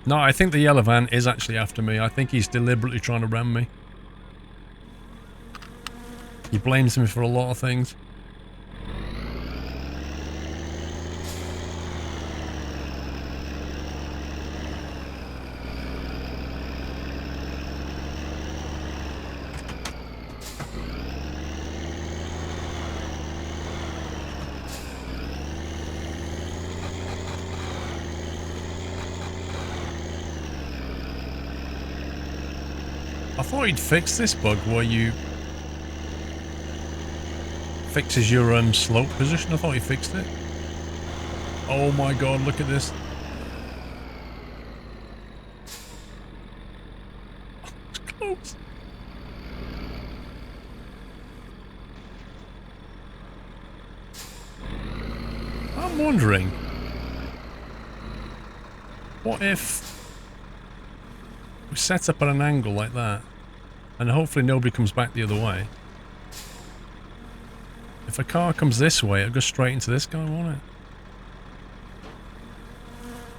No, I think the yellow van is actually after me. I think he's deliberately trying to ram me. He blames me for a lot of things. I thought he'd fix this bug where you fixes your slope position. I thought he fixed it. Oh my god, look at this. It's close. I'm wondering, what if we set up at an angle like that and hopefully nobody comes back the other way? If a car comes this way, it'll go straight into this guy, won't it?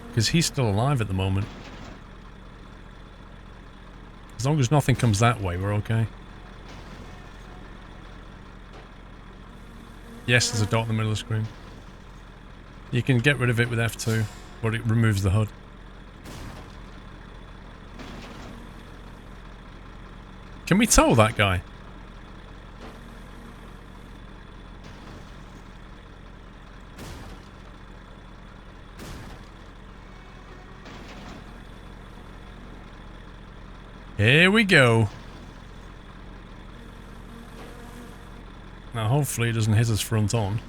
Because he's still alive at the moment. As long as nothing comes that way, we're okay. Yes, there's a dot in the middle of the screen. You can get rid of it with F2, but it removes the HUD. Can we tow that guy? Here we go. Now hopefully it doesn't hit us front on.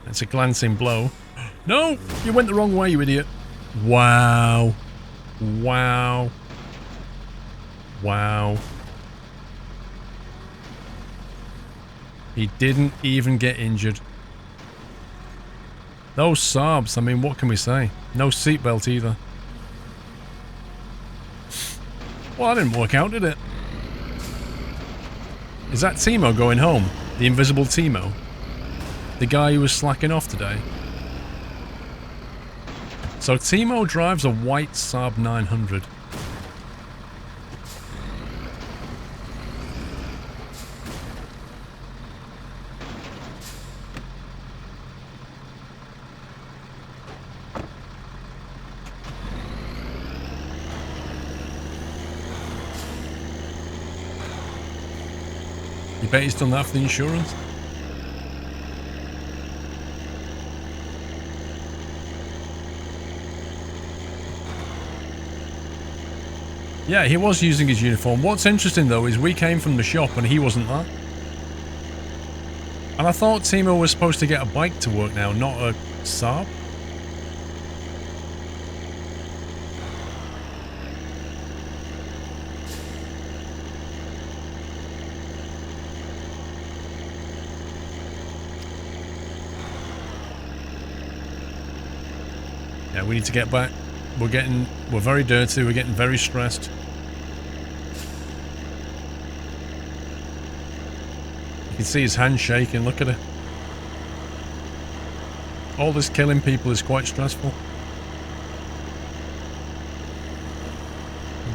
It's a glancing blow. No! You went the wrong way, you idiot. Wow. Wow. Wow. He didn't even get injured. Those Saabs, I mean, what can we say? No seatbelt either. Well, that didn't work out, did it? Is that Teemo going home? The invisible Teemo? The guy who was slacking off today? So Teemo drives a white Saab 900. You bet he's done that for the insurance? Yeah, he was using his uniform. What's interesting though is we came from the shop and he wasn't there. And I thought Teemo was supposed to get a bike to work now, not a Saab. Yeah, we need to get back. We're very dirty, we're getting very stressed. You can see his hand shaking, look at it. All this killing people is quite stressful.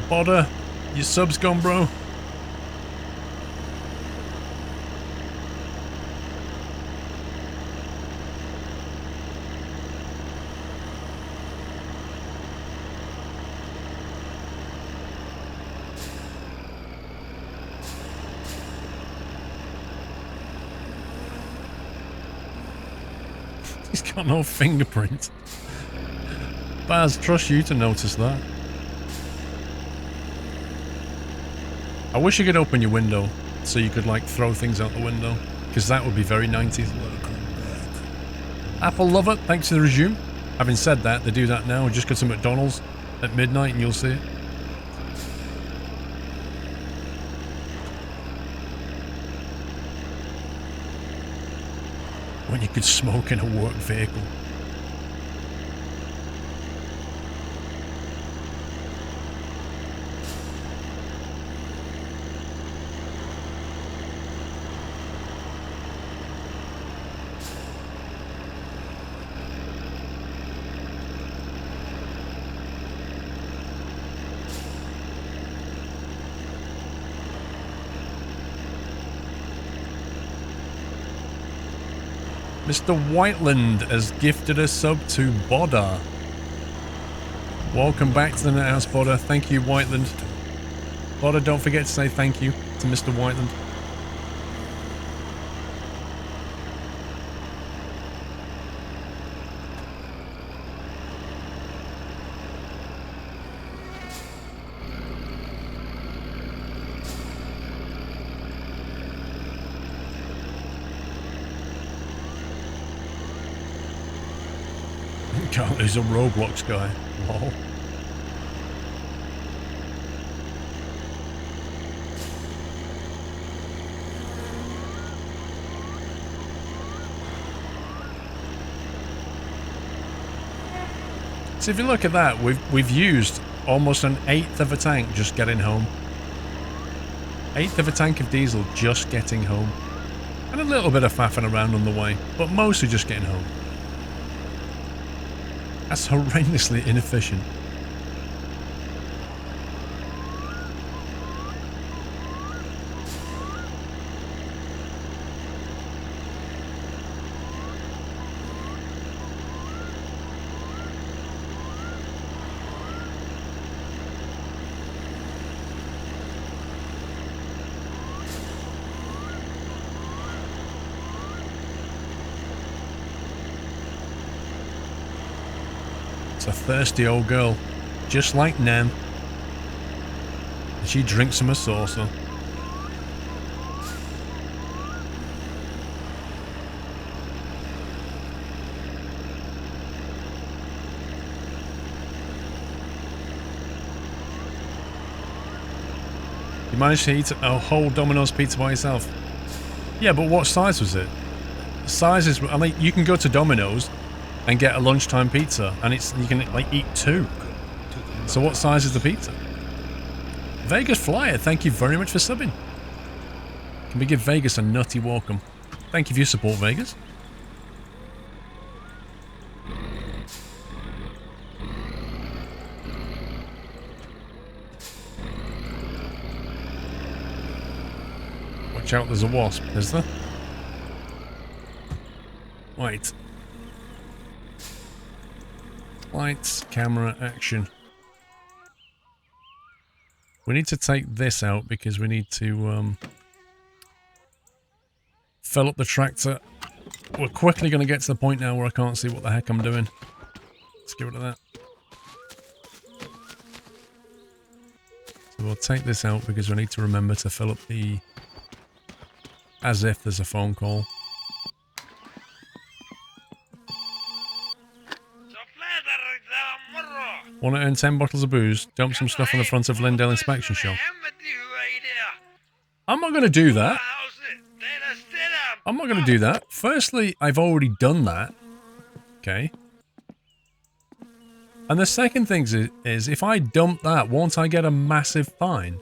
Bodder, your sub's gone, bro. He's got no fingerprint. Baz, trust you to notice that. I wish you could open your window so you could like throw things out the window, because that would be very 90s. Apple lover, thanks for the resume. Having said that, they do that now. Just go to McDonald's at midnight and you'll see it. When you could smoke in a work vehicle. Mr. Whiteland has gifted a sub to Bodder. Welcome back to the Net House, Bodder. Thank you, Whiteland. Bodder, don't forget to say thank you to Mr. Whiteland. Can't lose a Roblox guy. Lol. So if you look at that, we've used almost an eighth of a tank just getting home. Eighth of a tank of diesel just getting home. And a little bit of faffing around on the way, but mostly just getting home. That's horrendously inefficient. A thirsty old girl, just like Nan. And she drinks from a saucer. You managed to eat a whole Domino's pizza by yourself. Yeah, but what size was it? Sizes, I mean, you can go to Domino's and get a lunchtime pizza, and you can like eat two. So what size is the pizza? Vegas Flyer, thank you very much for subbing. Can we give Vegas a nutty welcome? Thank you for your support, Vegas. Watch out, there's a wasp, is there? Wait. Lights, camera, action. We need to take this out because we need to fill up the tractor. We're quickly going to get to the point now where I can't see what the heck I'm doing. Let's get rid of that. So we'll take this out because we need to remember to fill up the... as if there's a phone call. Want to earn 10 bottles of booze? Dump some stuff on the front of Lindale Inspection Shop. I'm not going to do that. I'm not going to do that. Firstly, I've already done that. Okay. And the second thing is if I dump that, won't I get a massive fine?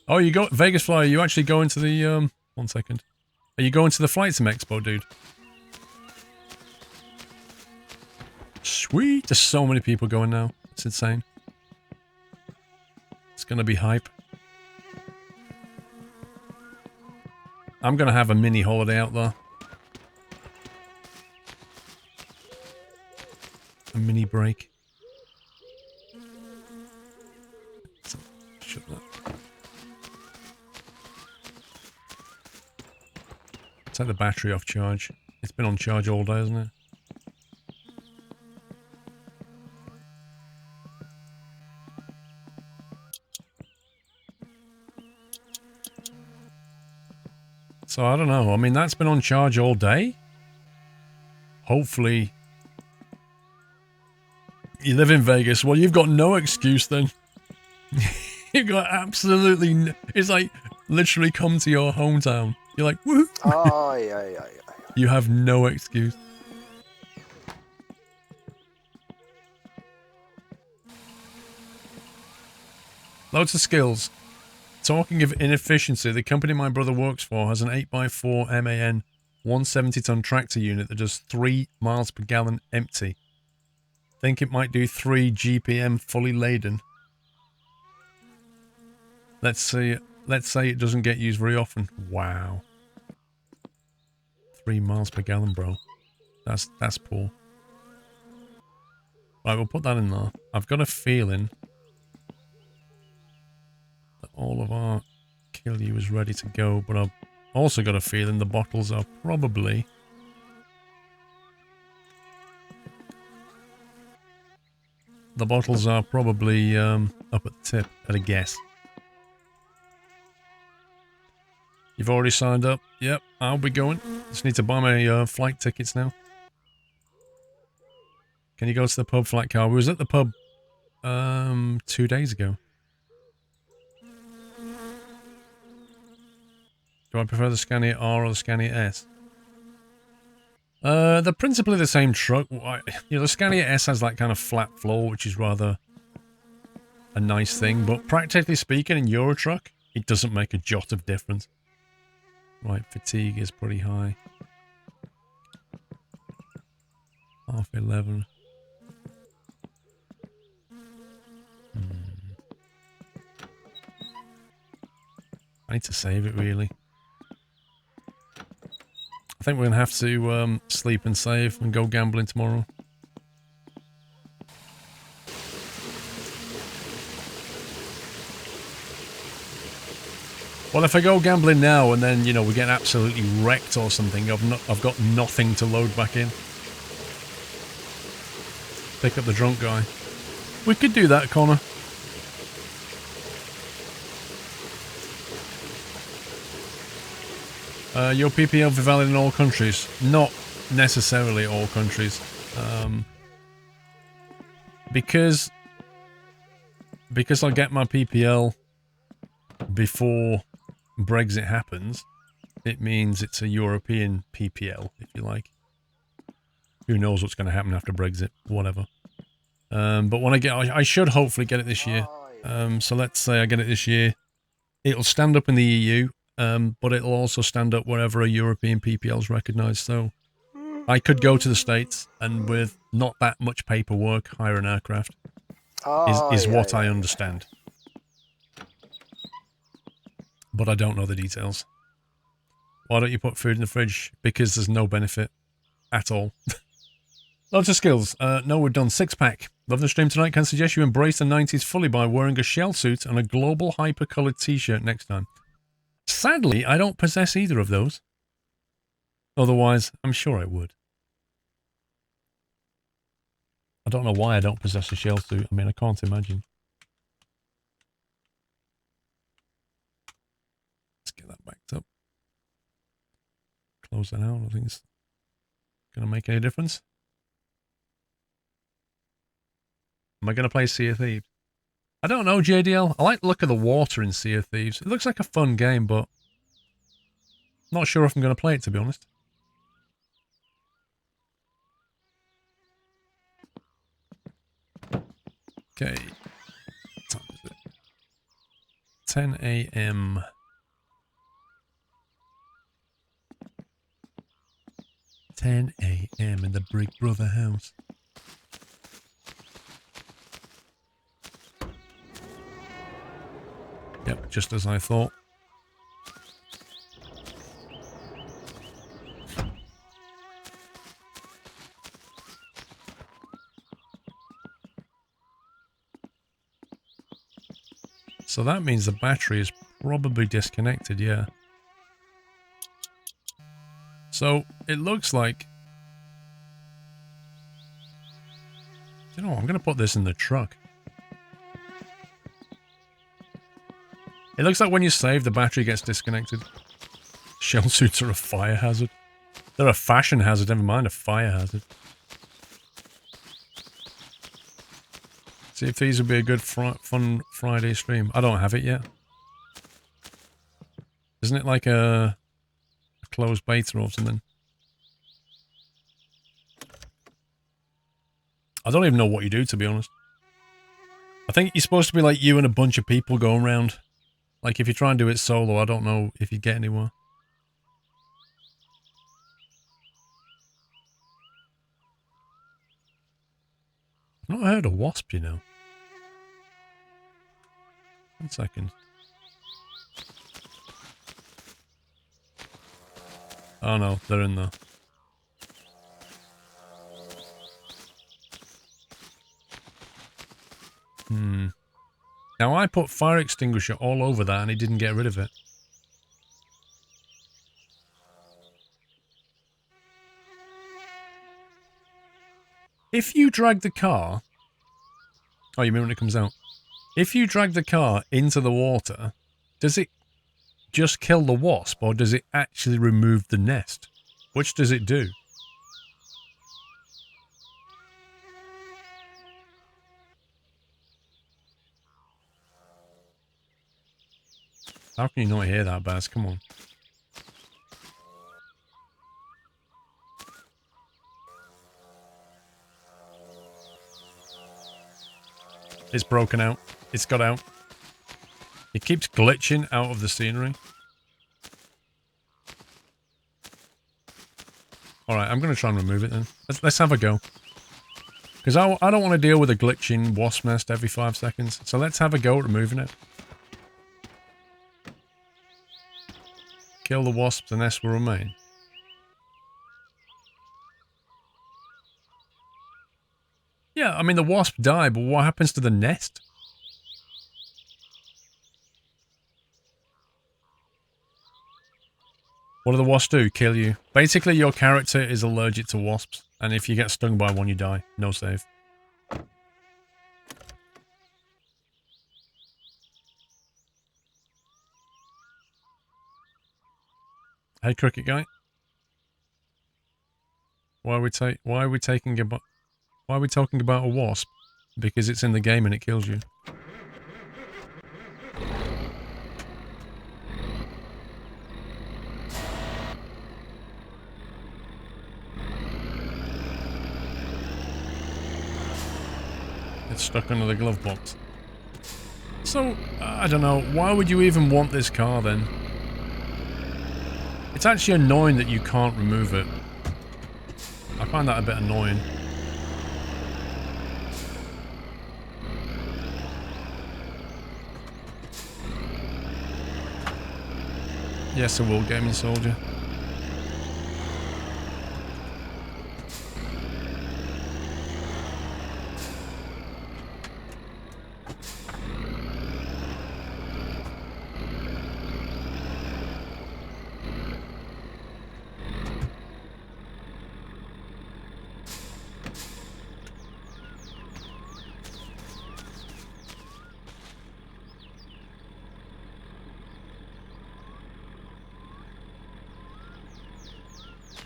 Oh, you go... Vegas Flyer, you actually going to the... 1 second. Are you going to the Flight Sim Expo, dude? Sweet! There's so many people going now. It's insane. It's gonna be hype. I'm gonna have a mini holiday out there. A mini break. Shut that. Take the battery off charge. It's been on charge all day, hasn't it? So I don't know. I mean, that's been on charge all day. Hopefully. You live in Vegas. Well, you've got no excuse then. You've got absolutely no... It's like literally come to your hometown. You're like, woohoo. Oh, yeah. You have no excuse. Loads of skills. Talking of inefficiency, the company my brother works for has an 8x4 MAN 170-ton tractor unit that does 3 miles per gallon empty. Think it might do 3 GPM fully laden. Let's see. let's say it doesn't get used very often. Wow. 3 miles per gallon, bro. That's poor. Right, we'll put that in there. I've got a feeling that all of our kill you is ready to go, but I've also got a feeling the bottles are probably... The bottles are probably up at the tip, at a guess. You've already signed up? Yep, I'll be going. Just need to buy my flight tickets now. Can you go to the pub, flight car? We was at the pub 2 days ago. Do I prefer the Scania R or the Scania S? They're principally the same truck. You know, the Scania S has that kind of flat floor, which is rather a nice thing. But practically speaking, in your truck, it doesn't make a jot of difference. Right, fatigue is pretty high. 11:30. I need to save it, really. I think we're going to have to sleep and save and go gambling tomorrow. Well, if I go gambling now and then, you know, we get absolutely wrecked or something, I've got nothing to load back in. Pick up the drunk guy. We could do that, Connor. Your PPL will be valid in all countries. Not necessarily all countries. Because I get my PPL before Brexit happens, it means it's a European PPL, if you like. Who knows what's going to happen after Brexit, whatever. But when I should hopefully get it this year. So let's say I get it this year. It'll stand up in the EU, but it'll also stand up wherever a European PPL is recognised. So I could go to the States and with not that much paperwork, hire an aircraft. Is what I understand. But I don't know the details. Why don't you put food in the fridge? Because there's no benefit at all. Lots of skills. No, we're done. 6-pack. Love the stream tonight. Can suggest you embrace the 90s fully by wearing a shell suit and a global hyper-coloured t-shirt next time. Sadly, I don't possess either of those. Otherwise, I'm sure I would. I don't know why I don't possess a shell suit. I mean, I can't imagine. Let's get that backed up. Close that out. I think it's going to make any difference. Am I going to play Sea of Thieves? I don't know, JDL. I like the look of the water in Sea of Thieves. It looks like a fun game, but I'm not sure if I'm going to play it, to be honest. Okay. What time is it? 10 a.m. (10 a.m. in the Big Brother house). Yep, just as I thought. So that means the battery is probably disconnected, yeah. So it looks like... You know what, I'm going to put this in the truck. It looks like when you save, the battery gets disconnected. Shell suits are a fire hazard. They're a fashion hazard, never mind a fire hazard. See if these would be a good fun Friday stream. I don't have it yet. Isn't it like a closed beta or something? I don't even know what you do, to be honest. I think you're supposed to be like you and a bunch of people going around. Like, if you try and do it solo, I don't know if you get anywhere. I've not heard of Wasp, you know. 1 second. Oh no, they're in there. Now I put fire extinguisher all over that and it didn't get rid of it. If you drag the car... Oh, you mean when it comes out? If you drag the car into the water, does it just kill the wasp or does it actually remove the nest? Which does it do? How can you not hear that, Baz? Come on. It's broken out. It's got out. It keeps glitching out of the scenery. Alright, I'm going to try and remove it then. Let's have a go. Because I don't want to deal with a glitching wasp nest every 5 seconds. So let's have a go at removing it. Kill the wasps, the nest will remain. Yeah, I mean the wasp die, but what happens to the nest? What do the wasps do? Kill you. Basically, your character is allergic to wasps, and if you get stung by one, you die. No save. Hey, cricket guy. Why are we talking about a wasp? Because it's in the game and it kills you. It's stuck under the glove box. So, I don't know, why would you even want this car then? It's actually annoying that you can't remove it. I find that a bit annoying. Yes, I will, gaming soldier.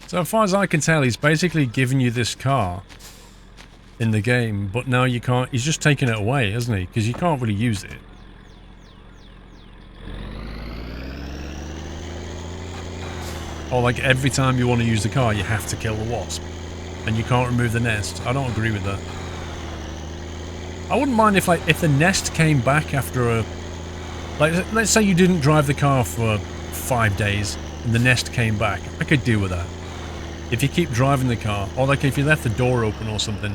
So as far as I can tell, he's basically giving you this car in the game, but now you can't, he's just taking it away, isn't he? Because you can't really use it. Or like every time you want to use the car, you have to kill the wasp. And you can't remove the nest. I don't agree with that. I wouldn't mind if if the nest came back after a... Like, let's say you didn't drive the car for 5 days and the nest came back. I could deal with that. If you keep driving the car, or like if you left the door open or something.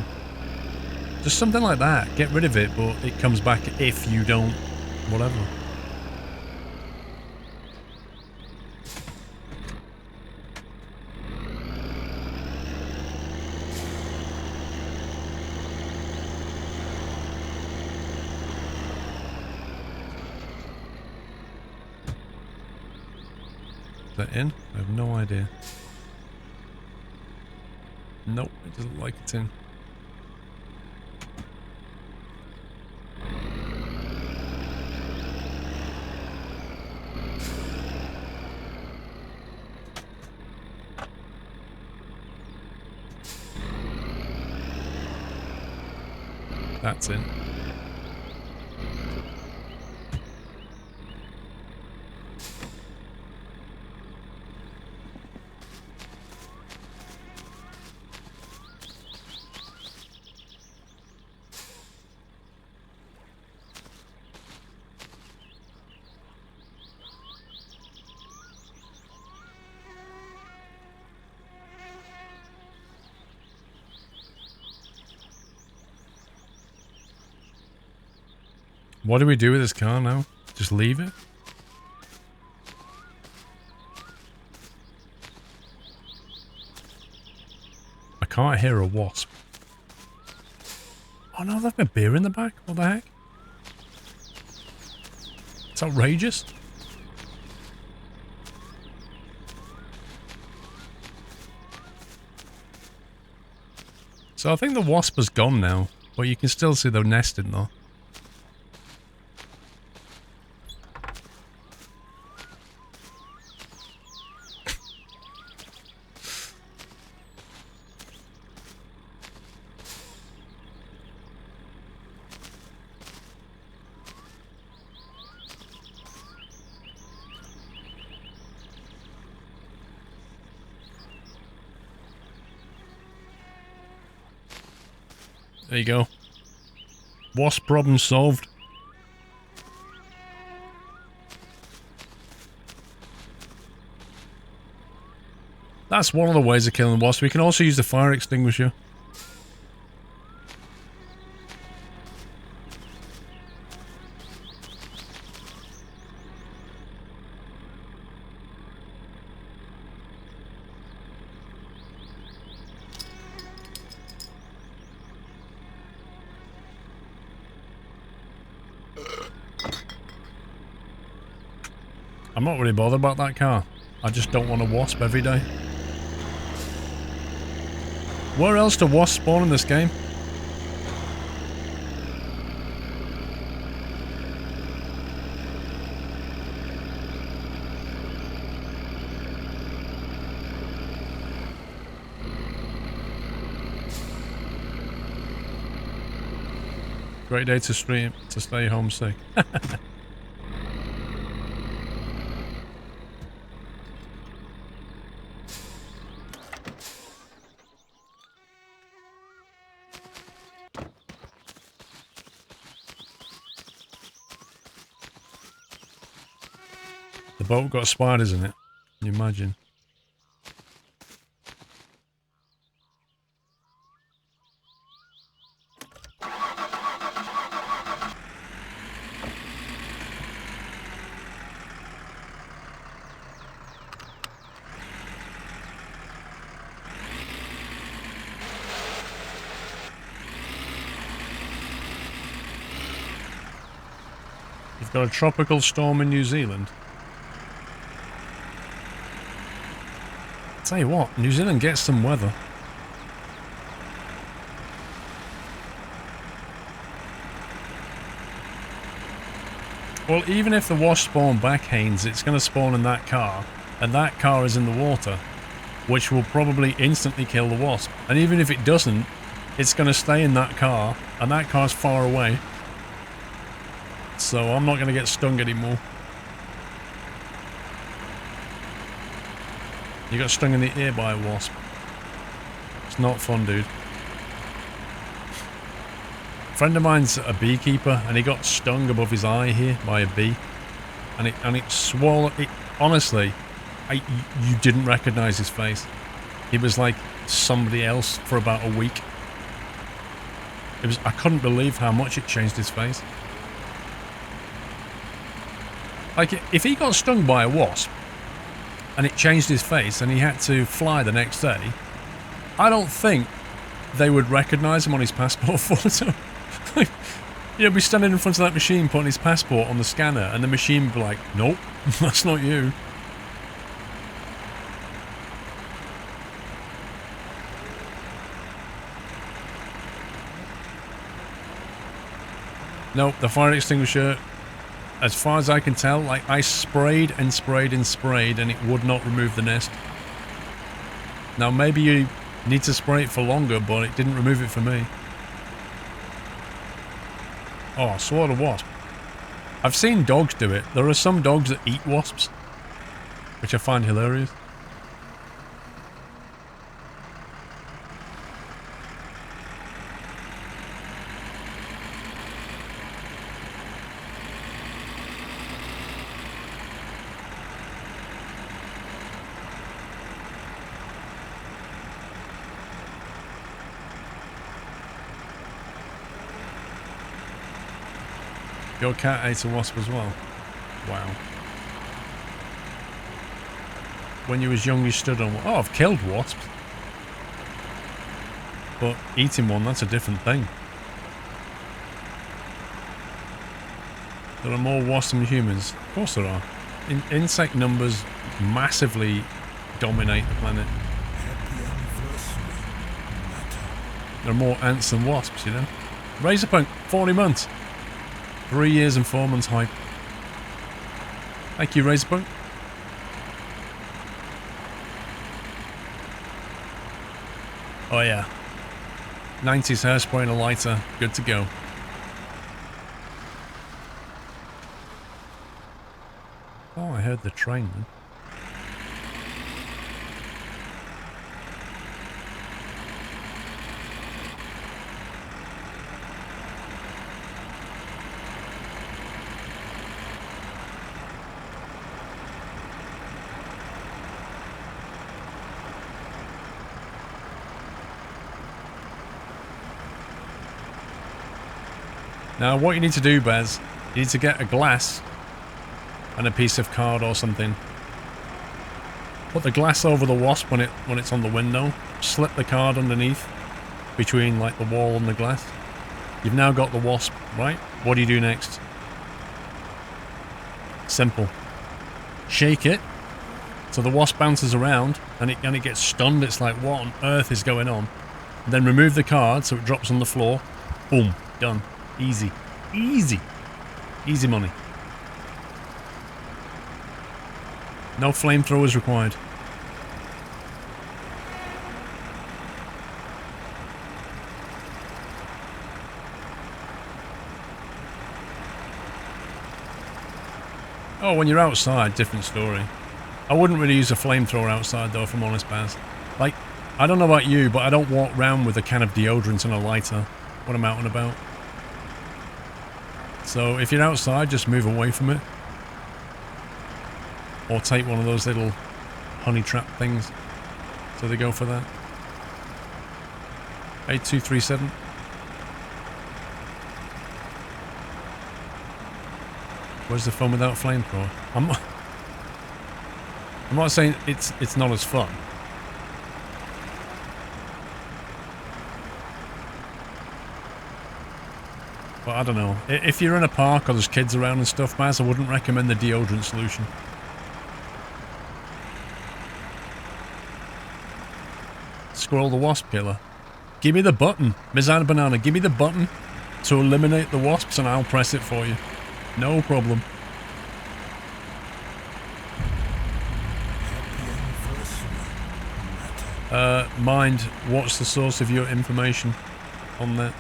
Just something like that. Get rid of it, but it comes back if you don't... whatever. Is that in? I have no idea. Nope, it doesn't like it's in. That's in. What do we do with this car now? Just leave it? can't hear a wasp. Oh no, they've got beer in the back. What the heck? It's outrageous. So I think the wasp has gone now, but you can still see the nest in there. There you go. Wasp problem solved. That's one of the ways of killing wasps. We can also use the fire extinguisher. I'm not really bothered about that car. I just don't want a wasp every day. Where else do wasps spawn in this game? Great day to stream, to stay homesick. The boat got spiders in it. Can you imagine? You've got a tropical storm in New Zealand. Tell you what, New Zealand gets some weather. Well, even if the wasp spawn back, Haynes, it's going to spawn in that car, and that car is in the water, which will probably instantly kill the wasp. And even if it doesn't, it's going to stay in that car, and that car's far away. So I'm not going to get stung anymore. You got stung in the ear by a wasp. It's not fun, dude. A friend of mine's a beekeeper, and he got stung above his eye here by a bee, and it swallowed it. Honestly, you didn't recognize his face. He was like somebody else for about a week. I couldn't believe how much it changed his face. Like, if he got stung by a wasp and it changed his face and he had to fly the next day, I don't think they would recognize him on his passport photo. He'd be standing in front of that machine putting his passport on the scanner, and the machine would be like, nope, that's not you. Nope, the fire extinguisher, as far as I can tell, like, I sprayed and sprayed and sprayed and it would not remove the nest. Now maybe you need to spray it for longer, but it didn't remove it for me. Oh, I swallowed a wasp. I've seen dogs do it. There are some dogs that eat wasps, which I find hilarious. Your cat ate a wasp as well? Wow. When you was young you stood on... Oh, I've killed wasps. But eating one, that's a different thing. There are more wasps than humans. Of course there are. Insect numbers massively dominate the planet. There are more ants than wasps, you know. Razorpunk, 40 months. 3 years and 4 months hype. Thank you, Razorpunk. Oh yeah. 90s hairspray and a lighter. Good to go. Oh, I heard the train then. Now, what you need to do, Bez, you need to get a glass and a piece of card or something. Put the glass over the wasp when it's on the window. Slip the card underneath, between like the wall and the glass. You've now got the wasp, right? What do you do next? Simple. Shake it, so the wasp bounces around and it gets stunned. It's like, what on earth is going on? And then remove the card so it drops on the floor. Boom, done. Easy. Easy. Easy money. No flamethrowers required. Oh, when you're outside, different story. I wouldn't really use a flamethrower outside though, if I'm honest, Baz. Like, I don't know about you, but I don't walk around with a can of deodorant and a lighter when I'm out and about. So if you're outside, just move away from it. Or take one of those little honey trap things. So they go for that. 8237. Where's the fun without flamethrower? I'm not saying it's not as fun. But I don't know. If you're in a park or there's kids around and stuff, Maz, I wouldn't recommend the deodorant solution. Squirrel the wasp killer. Give me the button. Mizana Banana, give me the button to eliminate the wasps and I'll press it for you. No problem. Mind, what's the source of your information on that?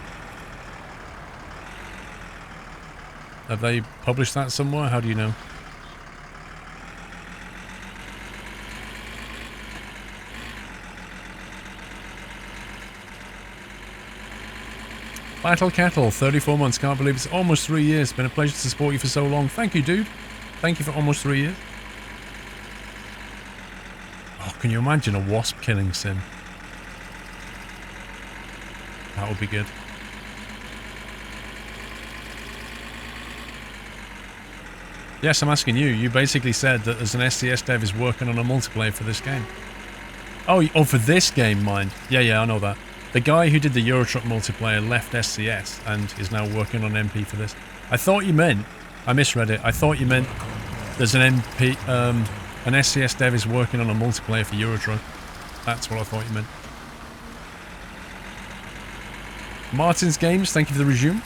Have they published that somewhere? How do you know? Battle Cattle, 34 months. Can't believe it's almost 3 years. Been a pleasure to support you for so long. Thank you, dude. Thank you for almost 3 years. Oh, can you imagine a wasp killing sim? That would be good. Yes, I'm asking you. You basically said that there's an SCS dev is working on a multiplayer for this game. Oh, for this game, mind. Yeah, I know that. The guy who did the Eurotruck multiplayer left SCS and is now working on MP for this. I thought you meant... I misread it. I thought you meant there's an MP... an SCS dev is working on a multiplayer for Eurotruck. That's what I thought you meant. Martin's Games, thank you for the resume.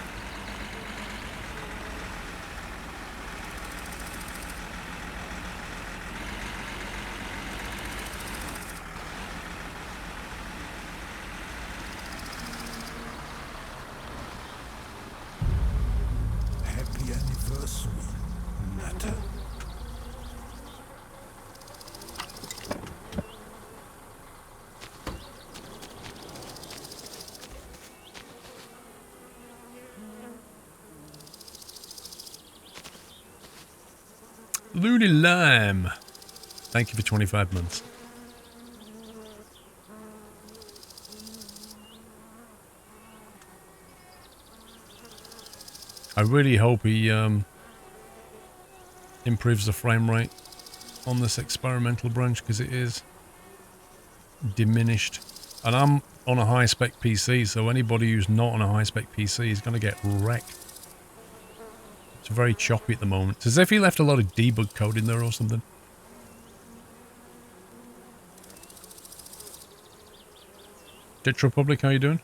Looney Lime. Thank you for 25 months. I really hope he improves the frame rate on this experimental branch because it is diminished. And I'm on a high-spec PC, so anybody who's not on a high-spec PC is going to get wrecked. It's very choppy at the moment. It's as if he left a lot of debug code in there or something. Ditch Republic, how you doing?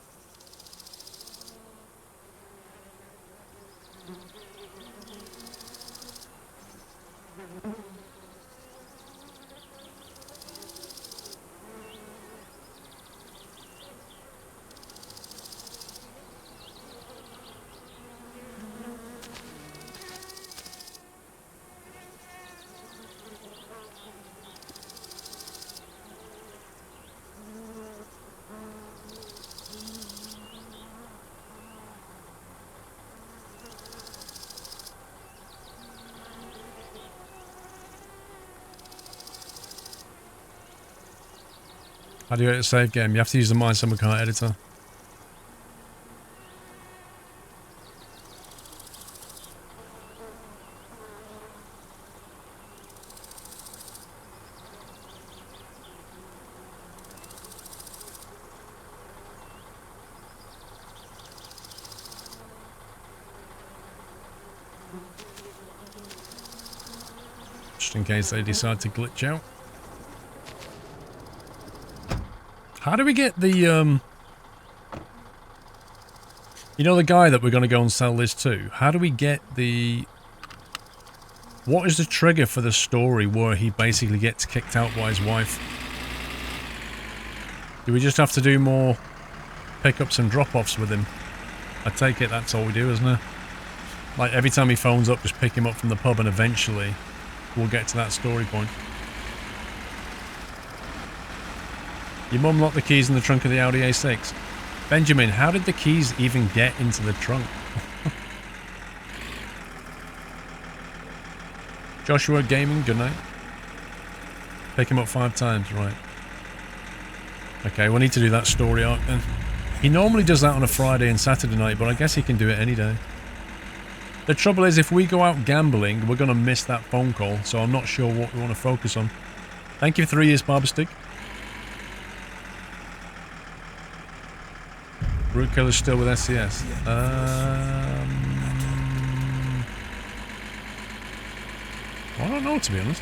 How do you edit a save game? You have to use the My Summer Car editor. Just in case they decide to glitch out. How do we get the, you know, the guy that we're going to go and sell this to? How do we get the... What is the trigger for the story where he basically gets kicked out by his wife? Do we just have to do more pickups and drop-offs with him? I take it that's all we do, isn't it? Like, every time he phones up, just pick him up from the pub and eventually we'll get to that story point. Your mum locked the keys in the trunk of the Audi A6. Benjamin, how did the keys even get into the trunk? Joshua Gaming, good night. Pick him up 5 times, right. Okay, we'll need to do that story arc then. He normally does that on a Friday and Saturday night, but I guess he can do it any day. The trouble is, if we go out gambling, we're going to miss that phone call, so I'm not sure what we want to focus on. Thank you for 3 years, Barberstick. Root killer's still with SCS. I don't know, to be honest.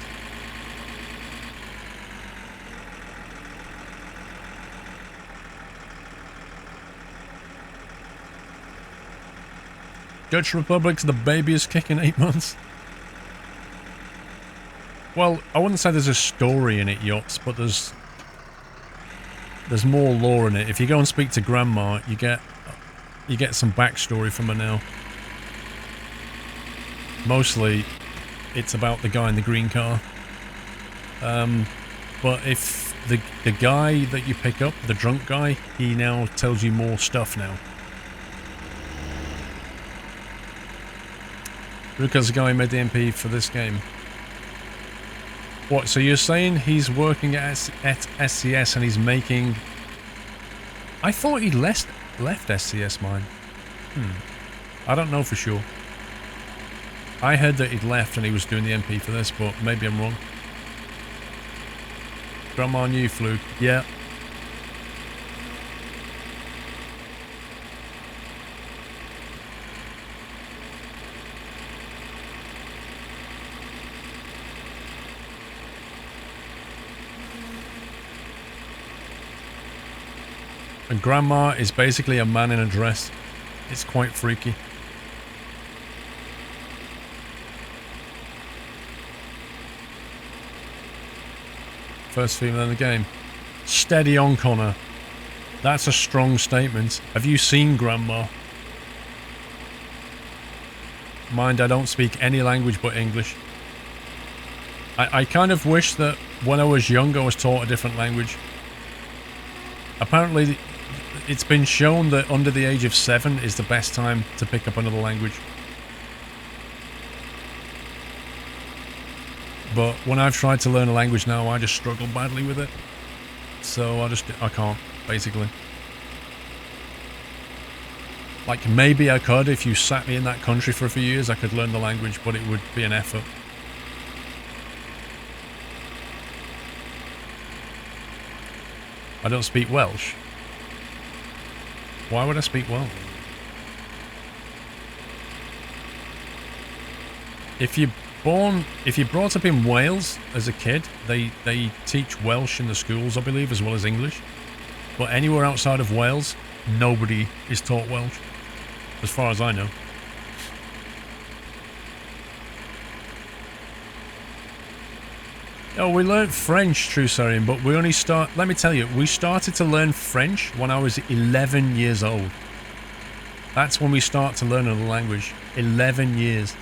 Dutch Republic's the babiest kick in 8 months. Well, I wouldn't say there's a story in it, Yachts, but there's more lore in it. If you go and speak to Grandma, you get some backstory from her now. Mostly, it's about the guy in the green car. But if the guy that you pick up, the drunk guy, he now tells you more stuff now. Because the guy who made the MP for this game. What, so you're saying he's working at SCS and he's making... I thought he left SCS, mine. I don't know for sure. I heard that he'd left and he was doing the MP for this, but maybe I'm wrong. Grandma knew Fluke. Yeah. And Grandma is basically a man in a dress. It's quite freaky. First female in the game. Steady on, Connor. That's a strong statement. Have you seen Grandma? Mind, I don't speak any language but English. I kind of wish that when I was young I was taught a different language. Apparently, it's been shown that under the age of 7 is the best time to pick up another language. But when I've tried to learn a language now, I just struggle badly with it. So I can't, basically. Like, maybe I could, if you sat me in that country for a few years, I could learn the language, but it would be an effort. I don't speak Welsh. Why would I speak Welsh? If you're brought up in Wales as a kid, they teach Welsh in the schools, I believe, as well as English. But anywhere outside of Wales, nobody is taught Welsh, as far as I know. Oh, we learnt French, Trusarian, but we only let me tell you, we started to learn French when I was 11 years old. That's when we start to learn another language. 11 years.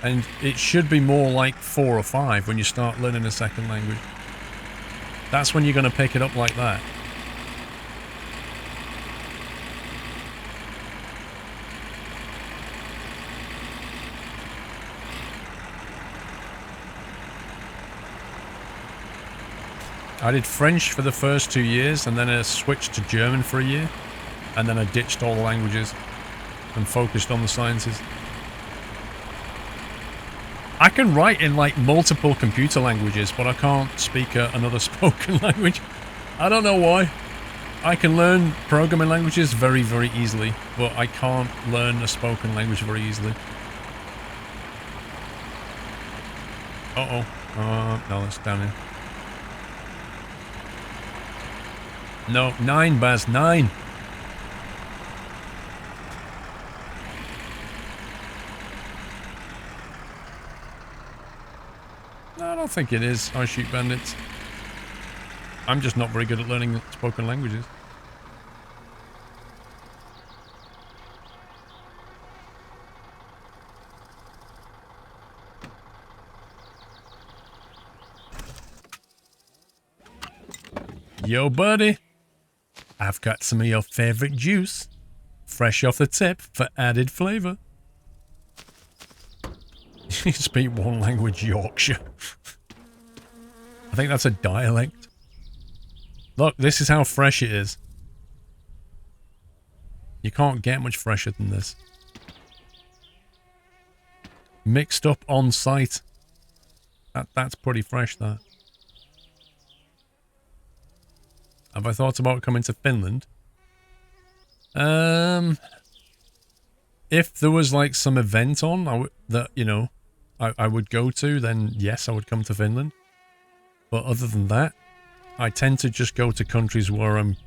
And it should be more like 4 or 5 when you start learning a second language. That's when you're going to pick it up like that. I did French for the first 2 years, and then I switched to German for a year, and then I ditched all the languages and focused on the sciences. I can write in like multiple computer languages, but I can't speak another spoken language. I don't know why. I can learn programming languages very, very easily, but I can't learn a spoken language very easily. Uh-oh. No, that's down here. No, 9, Baz, 9. No, I don't think it is. I shoot bandits. I'm just not very good at learning spoken languages. Yo, buddy. I've got some of your favorite juice, fresh off the tip for added flavor. You speak one language, Yorkshire. I think that's a dialect. Look, this is how fresh it is. You can't get much fresher than this. Mixed up on site. That's pretty fresh, that. Have I thought about coming to Finland? If there was like some event on that, you know, I would go to, then yes, I would come to Finland. But other than that, I tend to just go to countries where I'm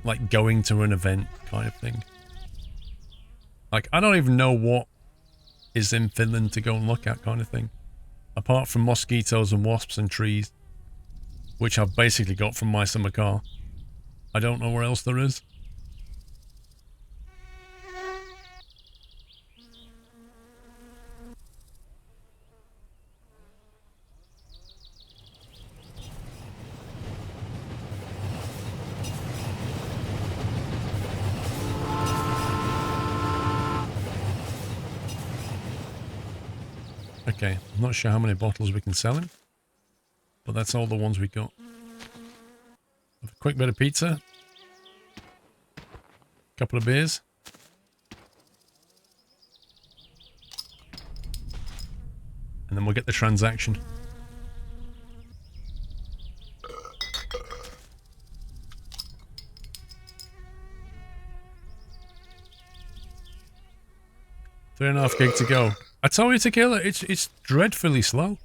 like going to an event kind of thing. Like, I don't even know what is in Finland to go and look at kind of thing. Apart from mosquitoes and wasps and trees. Which I've basically got from my summer car. I don't know where else there is. Okay, I'm not sure how many bottles we can sell him. But that's all the ones we got. Have a quick bit of pizza. Couple of beers. And then we'll get the transaction. Three and a half gig to go. I told you to kill it. It's dreadfully slow.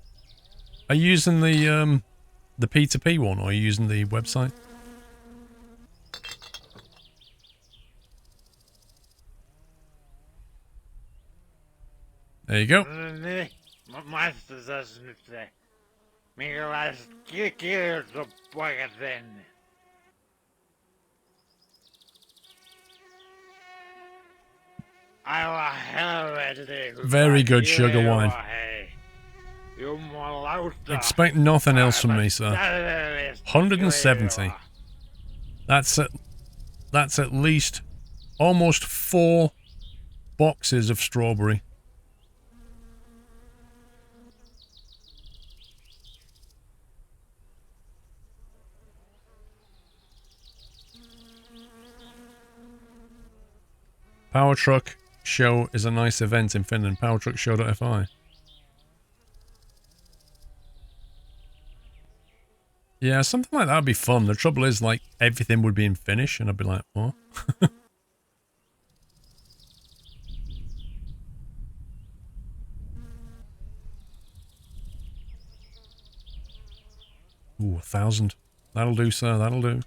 Are you using the P2P one, or are you using the website? There you go. Very good sugar wine. Expect nothing else from me, sir. 170. That's at least almost 4 boxes of strawberry. Power Truck Show is a nice event in Finland. Powertruckshow.fi. Yeah, something like that would be fun. The trouble is, like, everything would be in Finnish, and I'd be like, what? Ooh, 1,000. That'll do, sir. That'll do.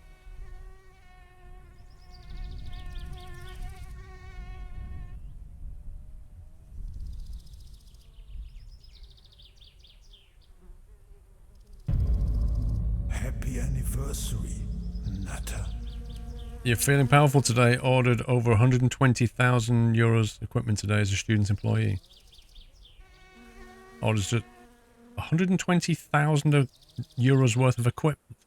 Happy anniversary, Nutter. You're feeling powerful today. Ordered over 120,000 euros equipment today as a student employee. Orders just 120,000 euros worth of equipment.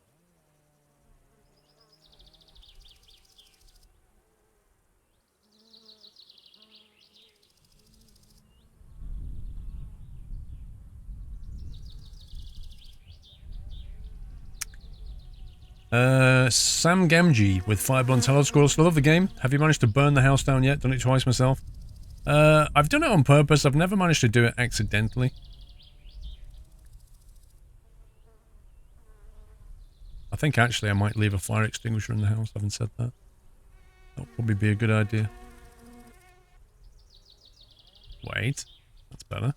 Sam Gamgee with Fireblunts. Hello, Squirrels. I love the game. Have you managed to burn the house down yet? Done it twice myself. I've done it on purpose. I've never managed to do it accidentally. I think actually I might leave a fire extinguisher in the house, having said that. That would probably be a good idea. Wait. That's better.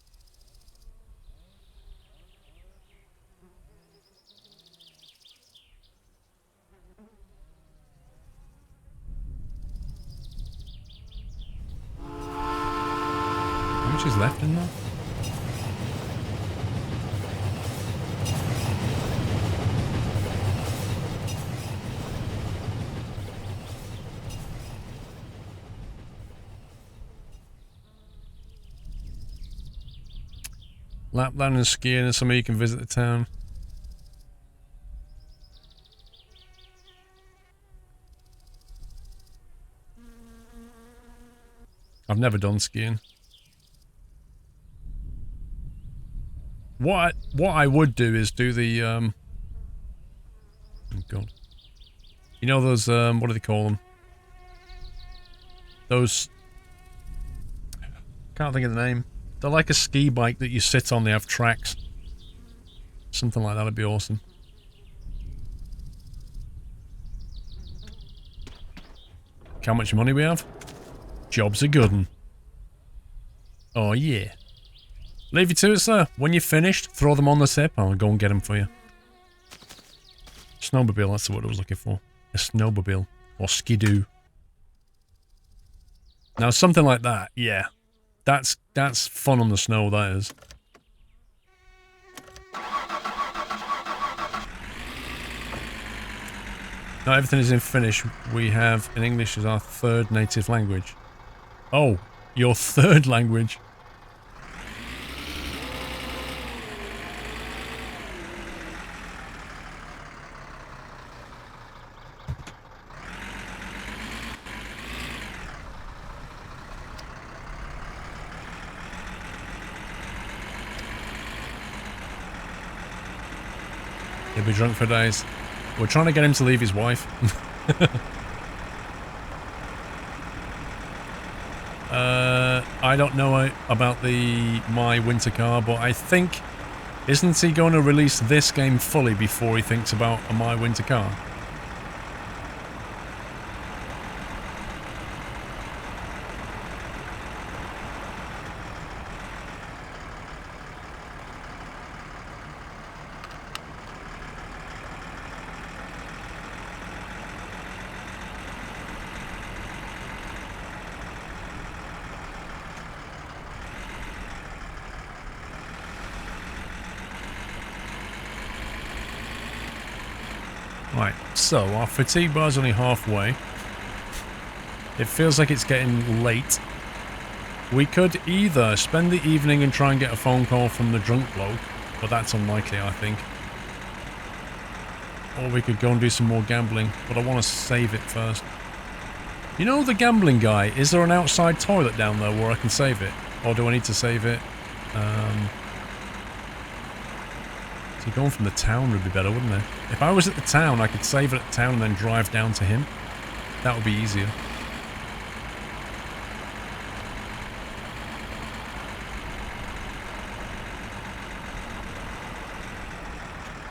How much is left in there? Lapland and skiing, and somewhere you can visit the town. I've never done skiing. What I would do is do the oh god. You know those what do they call them? Those, can't think of the name. They're like a ski bike that you sit on, they have tracks. Something like that would be awesome. How much money we have? Job's a good one. Oh yeah. Leave you to it, sir. When you're finished, throw them on the tip. I'll go and get them for you. Snowmobile, that's the word I was looking for. A snowmobile. Or skidoo. Now, something like that, yeah. That's fun on the snow, that is. Now, everything is in Finnish. We have in English as our third native language. Oh, your third language. He'll be drunk for days. We're trying to get him to leave his wife. I don't know about my winter car, but I think, isn't he going to release this game fully before he thinks about a my winter car? Right, so our fatigue bar is only halfway. It feels like it's getting late. We could either spend the evening and try and get a phone call from the drunk bloke, but that's unlikely, I think. Or we could go and do some more gambling, but I want to save it first. You know the gambling guy, is there an outside toilet down there where I can save it? Or do I need to save it? So going from the town would be better, wouldn't it? If I was at the town, I could save it at the town and then drive down to him. That would be easier.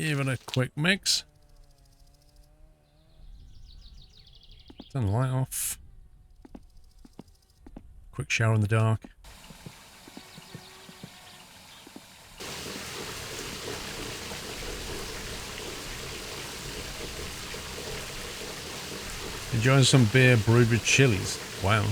Give it a quick mix. Turn the light off. Quick shower in the dark. Enjoying some beer brewed with chilies. Wow.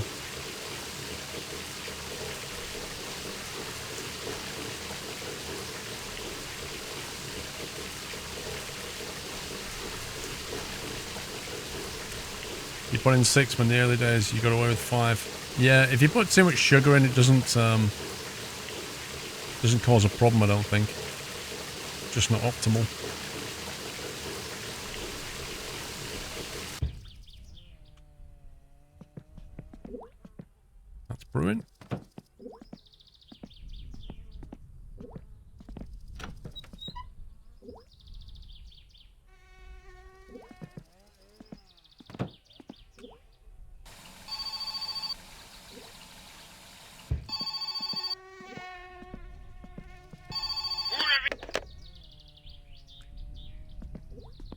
You put in 6 in the early days, you got away with 5. Yeah, if you put too much sugar in, it doesn't cause a problem, I don't think. Just not optimal. That's brewing.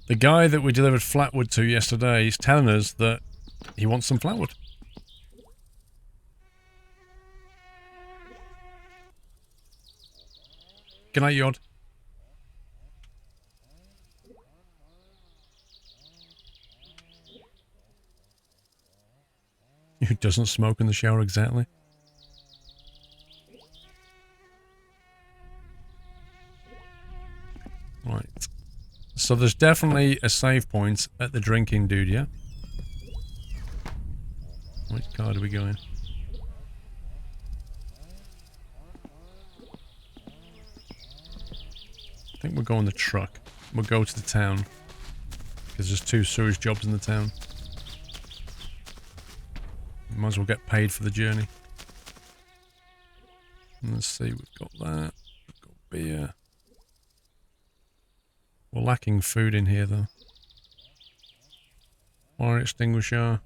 The guy that we delivered flatwood to yesterday is telling us that he wants some flatwood. Good night, Yod. Who doesn't smoke in the shower exactly? Right. So there's definitely a save point at the drinking dude, yeah? Which car do we go in? I think we'll go on the truck. We'll go to the town. Because there's 2 sewage jobs in the town. Might as well get paid for the journey. Let's see, we've got that. We've got beer. We're lacking food in here, though. Fire extinguisher.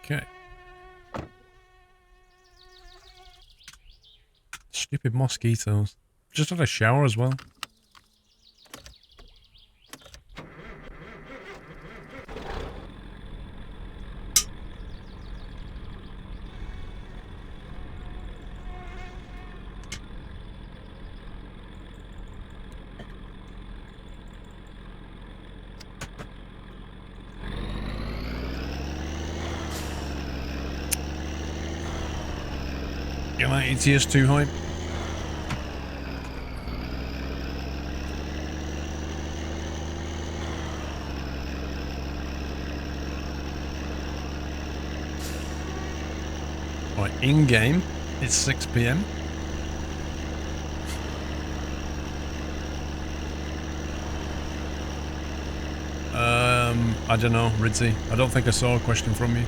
Okay. Stupid mosquitoes. Just had a shower as well. Get my ATS too high. Right, in game, it's 6 PM. I don't know, Ridzi. I don't think I saw a question from you.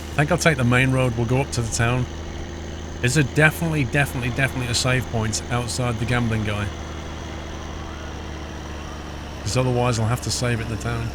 I think I'll take the main road. We'll go up to the town. Is there definitely a save point outside the gambling guy? Because otherwise I'll have to save it in the town.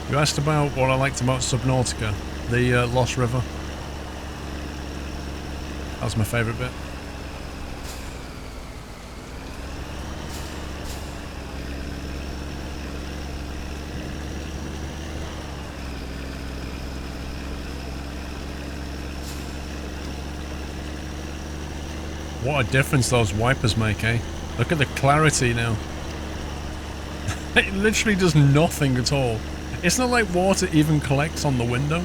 You asked about what I liked about Subnautica, the Lost River. That was my favourite bit. What a difference those wipers make, eh? Look at the clarity now. It literally does nothing at all. It's not like water even collects on the window.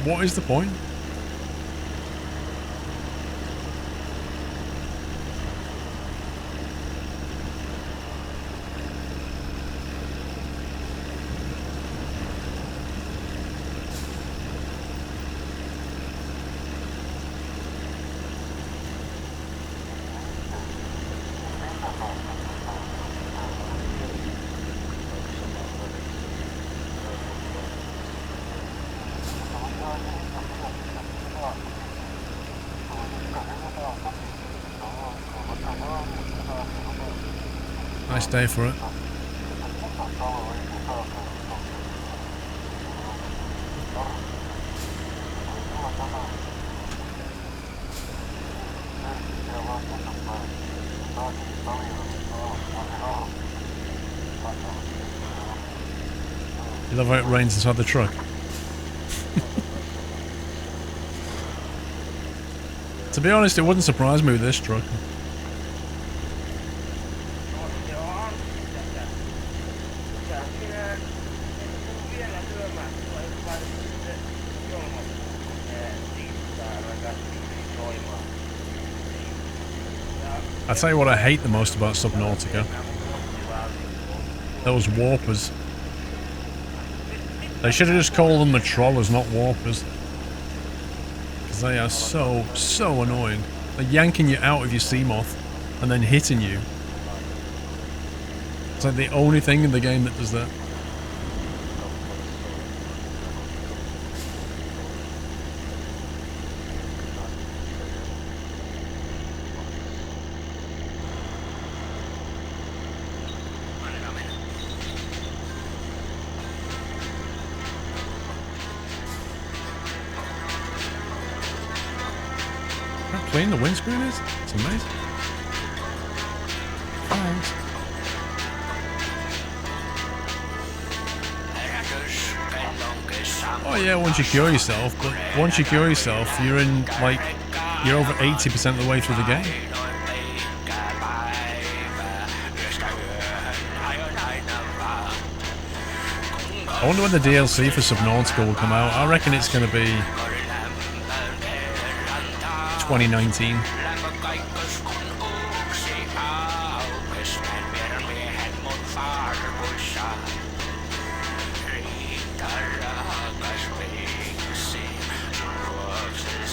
What is the point? Nice day for it. You love how it rains inside the truck. To be honest, it wouldn't surprise me with this truck. I tell you what I hate the most about Subnautica. Those warpers. They should have just called them the trollers, not warpers. Because they are so annoying. They're yanking you out of your Seamoth and then hitting you. It's like the only thing in the game that does that. How clean the windscreen is? It's amazing. Thanks. Oh yeah, once you cure yourself, but once you cure yourself, you're in, like, you're over 80% of the way through the game. I wonder when the DLC for Subnautica will come out. I reckon it's going to be 2019.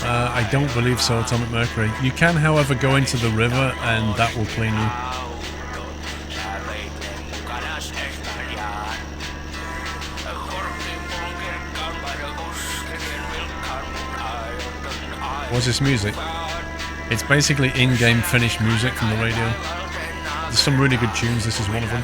I don't believe so, Atomic Mercury. You can, however, go into the river and that will clean you. What's this music? It's basically in-game finished music from the radio. There's some really good tunes, this is one of them.